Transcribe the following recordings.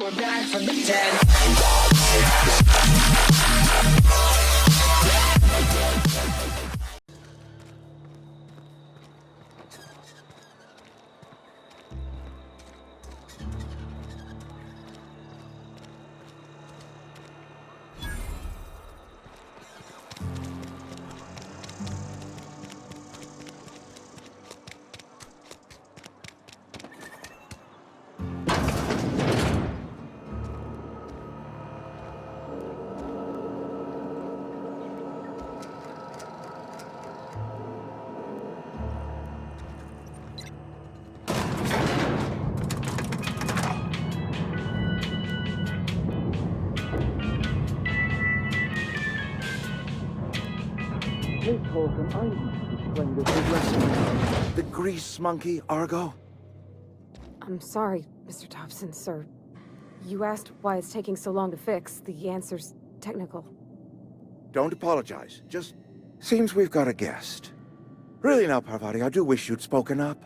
we're back from the dead. Hey, Holcomb, I need to explain this address. The grease monkey, Argo? I'm sorry, Mr. Thompson, sir. You asked why it's taking so long to fix. The answer's technical. Don't apologize. Just seems we've got a guest. Really now, Parvati, I do wish you'd spoken up.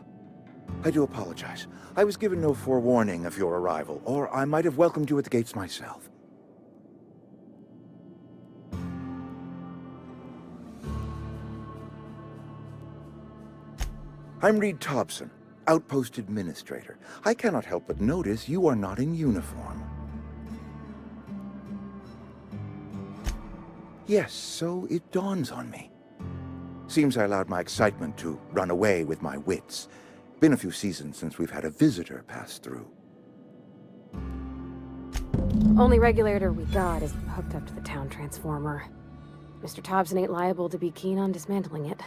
I do apologize. I was given no forewarning of your arrival, or I might have welcomed you at the gates myself. I'm Reed Thompson, Outpost Administrator. I cannot help but notice you are not in uniform. Yes, so it dawns on me. Seems I allowed my excitement to run away with my wits. Been a few seasons since we've had a visitor pass through. Only regulator we got is hooked up to the town transformer. Mr. Thompson ain't liable to be keen on dismantling it.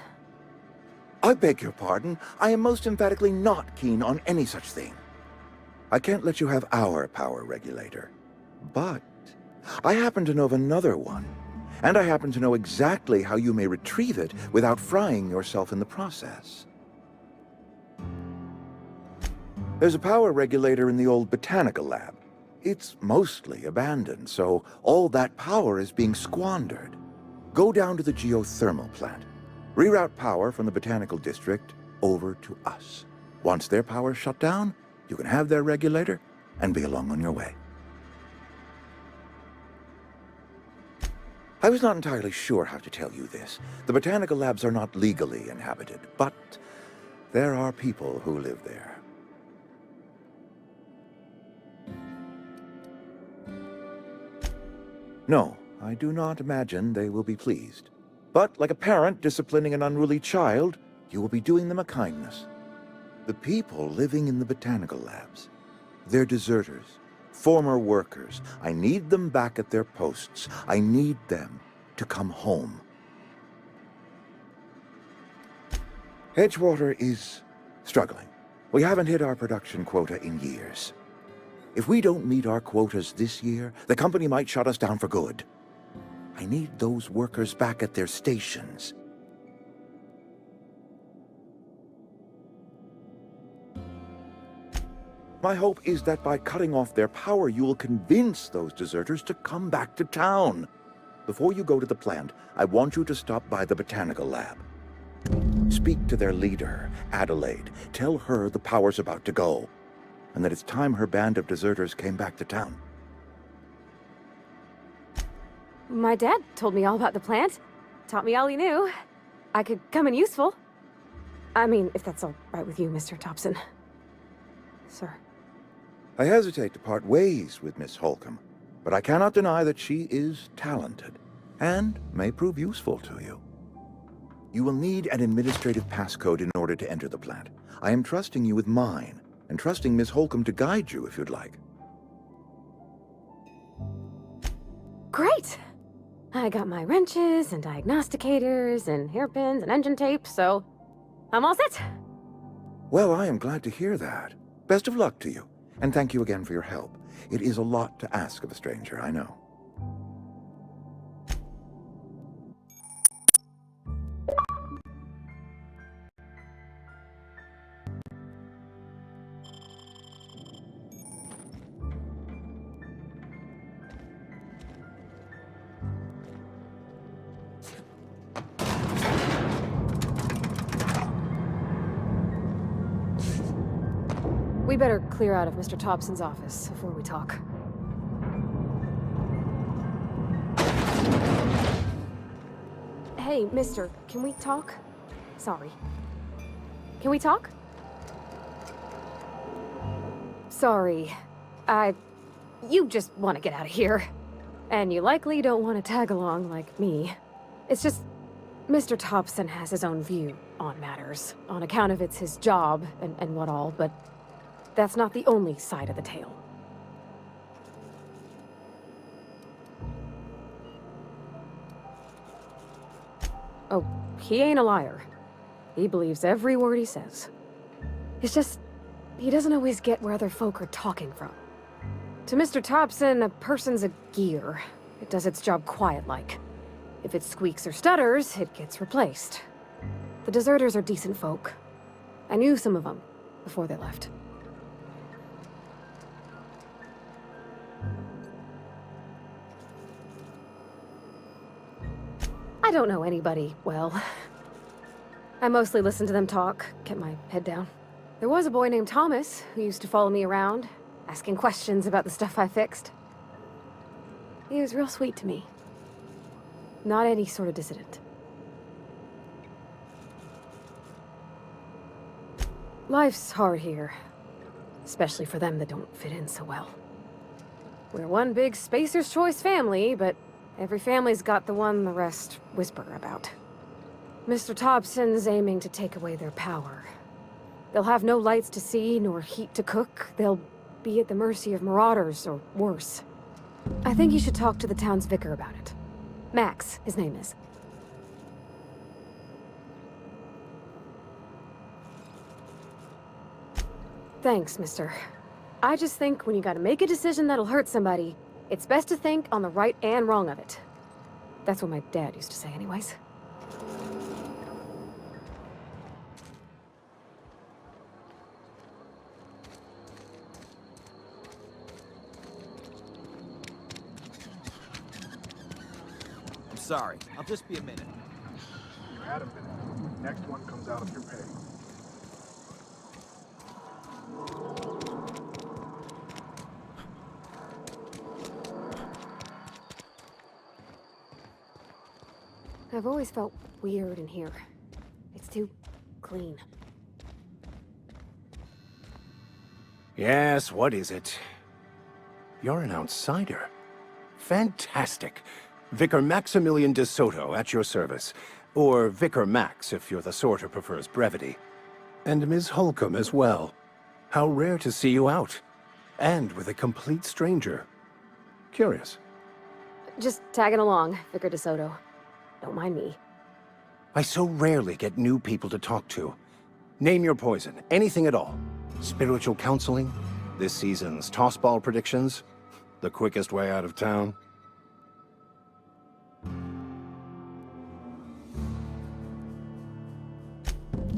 I beg your pardon. I am most emphatically not keen on any such thing. I can't let you have our power regulator. But I happen to know of another one. And I happen to know exactly how you may retrieve it without frying yourself in the process. There's a power regulator in the old botanical lab. It's mostly abandoned, so all that power is being squandered. Go down to the geothermal plant. Reroute power from the botanical district over to us. Once their power's shut down, you can have their regulator and be along on your way. I was not entirely sure how to tell you this. The botanical labs are not legally inhabited, but there are people who live there. No, I do not imagine they will be pleased. But like a parent disciplining an unruly child, you will be doing them a kindness. The people living in the botanical labs, they're deserters, former workers. I need them back at their posts. I need them to come home. Edgewater is struggling. We haven't hit our production quota in years. If we don't meet our quotas this year, the company might shut us down for good. I need those workers back at their stations. My hope is that by cutting off their power, you will convince those deserters to come back to town. Before you go to the plant, I want you to stop by the botanical lab. Speak to their leader, Adelaide. Tell her the power's about to go, and that it's time her band of deserters came back to town. My dad told me all about the plant. Taught me all he knew. I could come in useful. I mean, if that's all right with you, Mr. Thompson. Sir. I hesitate to part ways with Miss Holcomb, but I cannot deny that she is talented, and may prove useful to you. You will need an administrative passcode in order to enter the plant. I am trusting you with mine, and trusting Miss Holcomb to guide you if you'd like. Great! I got my wrenches and diagnosticators and hairpins and engine tape, so I'm all set. Well, I am glad to hear that. Best of luck to you, and thank you again for your help. It is a lot to ask of a stranger, I know. We better clear out of Mr. Thompson's office before we talk. Hey, mister, can we talk? Sorry. Can we talk? Sorry. You just want to get out of here. And you likely don't want to tag along like me. It's just, Mr. Thompson has his own view on matters, on account of it's his job and what all, but that's not the only side of the tale. Oh, he ain't a liar. He believes every word he says. It's just, he doesn't always get where other folk are talking from. To Mr. Thompson, a person's a gear. It does its job quiet-like. If it squeaks or stutters, it gets replaced. The deserters are decent folk. I knew some of them before they left. I don't know anybody well. I mostly listen to them talk, kept my head down. There was a boy named Thomas who used to follow me around, asking questions about the stuff I fixed. He was real sweet to me. Not any sort of dissident. Life's hard here. Especially for them that don't fit in so well. We're one big Spacer's Choice family, but every family's got the one the rest whisper about. Mr. Thompson's aiming to take away their power. They'll have no lights to see, nor heat to cook. They'll be at the mercy of marauders, or worse. I think you should talk to the town's vicar about it. Max, his name is. Thanks, mister. I just think when you gotta make a decision that'll hurt somebody, it's best to think on the right and wrong of it. That's what my dad used to say anyways. I'm sorry. I'll just be a minute. You had a minute. Next one comes out of your pay. I've always felt weird in here. It's too clean. Yes, what is it? You're an outsider. Fantastic. Vicar Maximilian de Soto at your service. Or Vicar Max, if you're the sort who prefers brevity. And Ms. Holcomb as well. How rare to see you out. And with a complete stranger. Curious. Just tagging along, Vicar de Soto. Don't mind me. I so rarely get new people to talk to. Name your poison, anything at all. Spiritual counseling, this season's tossball predictions, the quickest way out of town.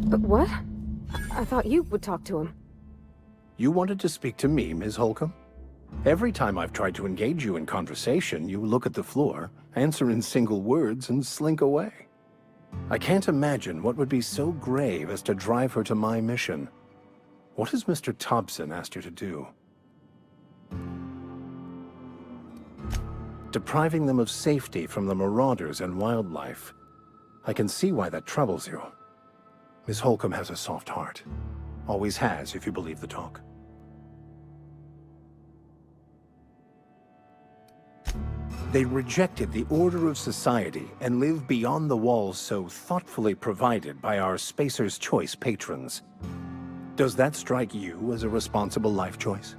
But what? I thought you would talk to him. You wanted to speak to me, Ms. Holcomb? Every time I've tried to engage you in conversation, you look at the floor, answer in single words, and slink away. I can't imagine what would be so grave as to drive her to my mission. What has Mr. Thompson asked you to do? Depriving them of safety from the marauders and wildlife. I can see why that troubles you. Miss Holcomb has a soft heart. Always has, if you believe the talk. They rejected the order of society and live beyond the walls so thoughtfully provided by our Spacer's Choice patrons. Does that strike you as a responsible life choice?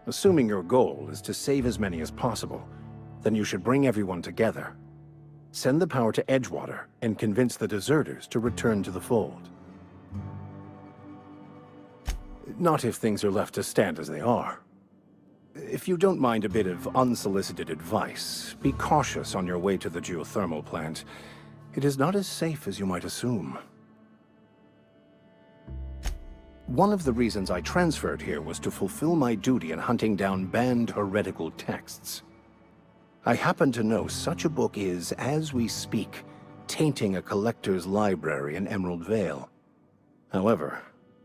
Assuming your goal is to save as many as possible, then you should bring everyone together. Send the power to Edgewater and convince the deserters to return to the fold. Not if things are left to stand as they are. If you don't mind a bit of unsolicited advice, be cautious on your way to the geothermal plant. It is not as safe as you might assume. One of the reasons I transferred here was to fulfill my duty in hunting down banned heretical texts. I happen to know such a book is, as we speak, tainting a collector's library in Emerald Vale. However,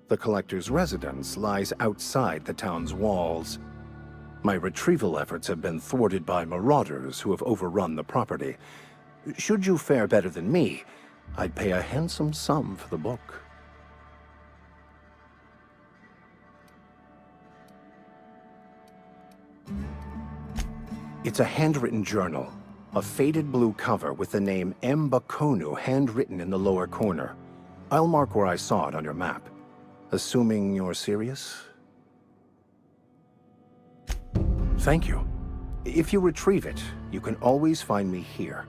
the collector's residence lies outside the town's walls. My retrieval efforts have been thwarted by marauders who have overrun the property. Should you fare better than me, I'd pay a handsome sum for the book. It's a handwritten journal. A faded blue cover with the name M. Bakonu handwritten in the lower corner. I'll mark where I saw it on your map. Assuming you're serious? Thank you. If you retrieve it, you can always find me here.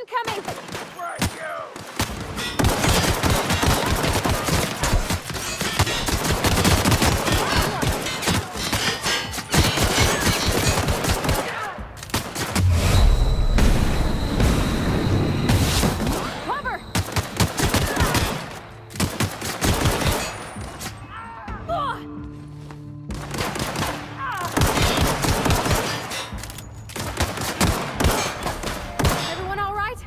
Incoming! Cover! Everyone all right?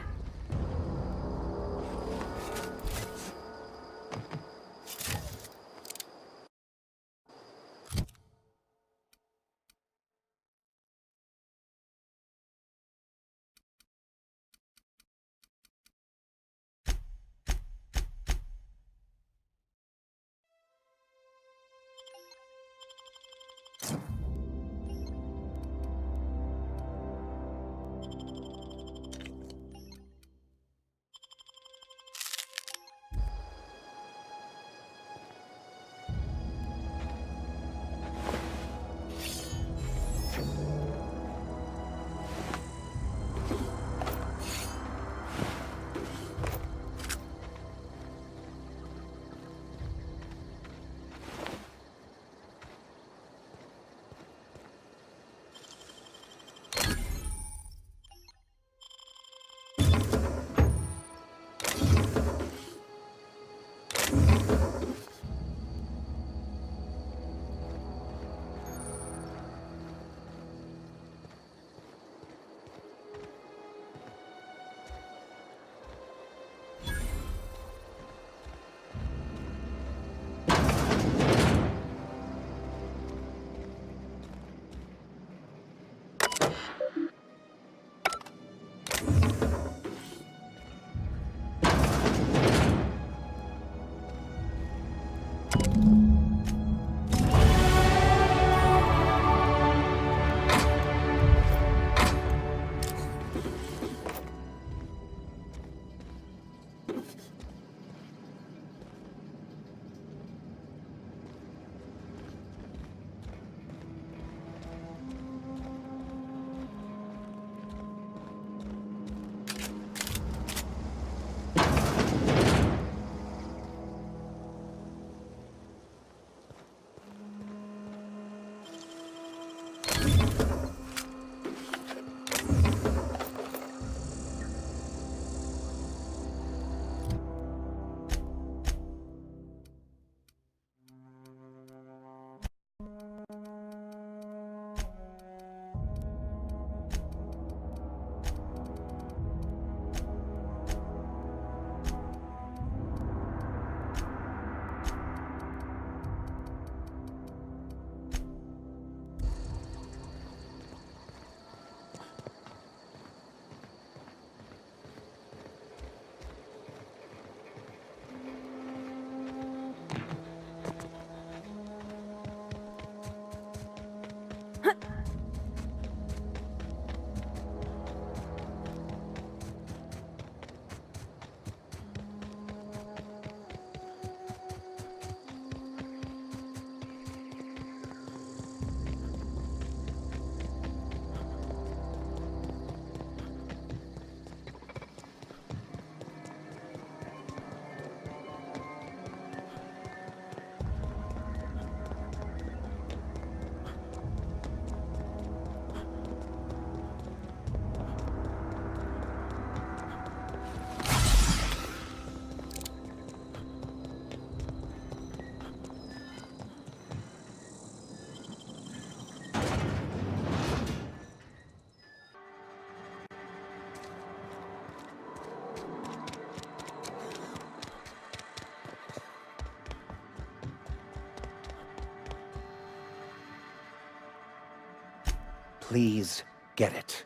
Please get it.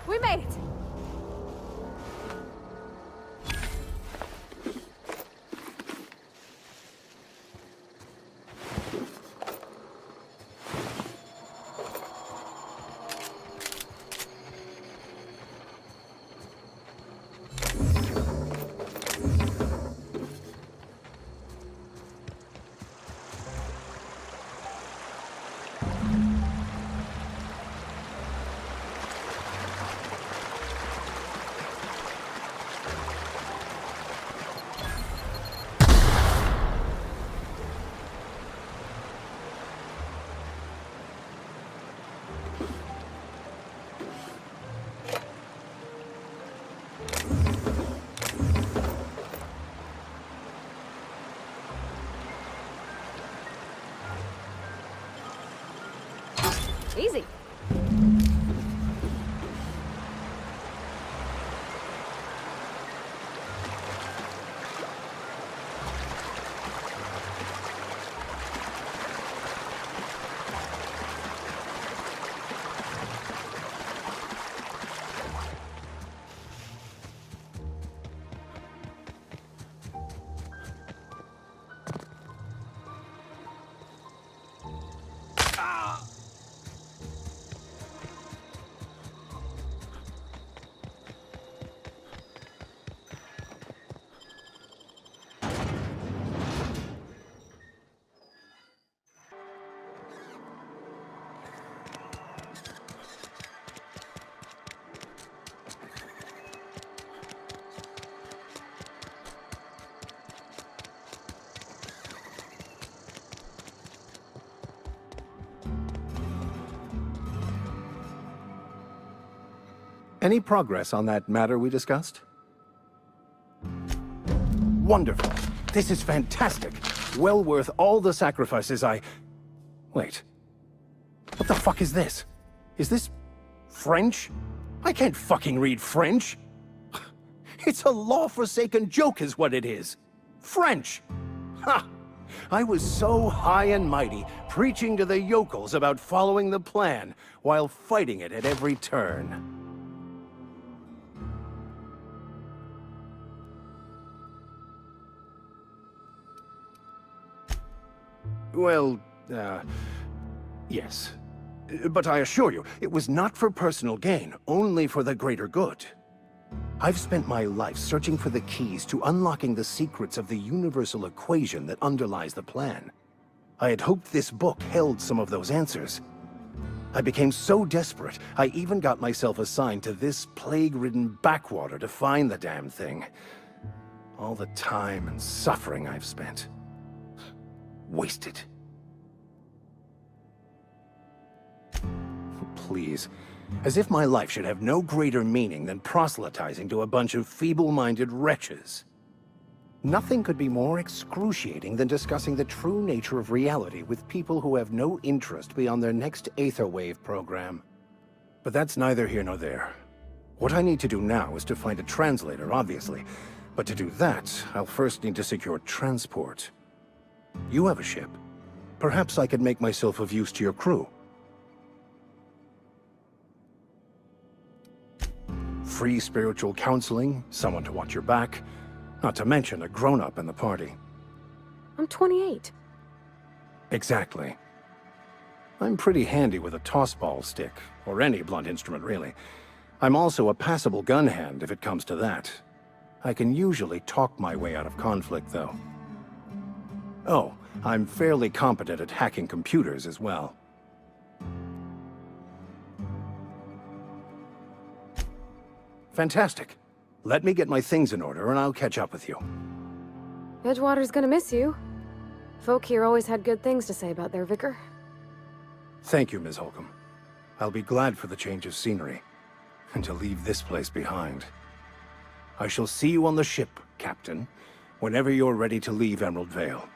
We made it! Easy. Any progress on that matter we discussed? Wonderful. This is fantastic. Well worth all the sacrifices I... Wait. What the fuck is this? Is this... French? I can't fucking read French. It's a law-forsaken joke is what it is. French! Ha! I was so high and mighty, preaching to the yokels about following the plan, while fighting it at every turn. Well, yes. But I assure you, it was not for personal gain, only for the greater good. I've spent my life searching for the keys to unlocking the secrets of the universal equation that underlies the plan. I had hoped this book held some of those answers. I became so desperate, I even got myself assigned to this plague-ridden backwater to find the damn thing. All the time and suffering I've spent. Wasted. Please. As if my life should have no greater meaning than proselytizing to a bunch of feeble-minded wretches. Nothing could be more excruciating than discussing the true nature of reality with people who have no interest beyond their next Aetherwave program. But that's neither here nor there. What I need to do now is to find a translator, obviously. But to do that, I'll first need to secure transport. You have a ship. Perhaps I could make myself of use to your crew. Free spiritual counseling, someone to watch your back, not to mention a grown-up in the party. I'm 28. Exactly. I'm pretty handy with a toss-ball stick, or any blunt instrument, really. I'm also a passable gun hand, if it comes to that. I can usually talk my way out of conflict, though. Oh, I'm fairly competent at hacking computers as well. Fantastic. Let me get my things in order and I'll catch up with you. Edgewater's gonna miss you. Folk here always had good things to say about their vicar. Thank you, Ms. Holcomb. I'll be glad for the change of scenery, and to leave this place behind. I shall see you on the ship, Captain, whenever you're ready to leave Emerald Vale.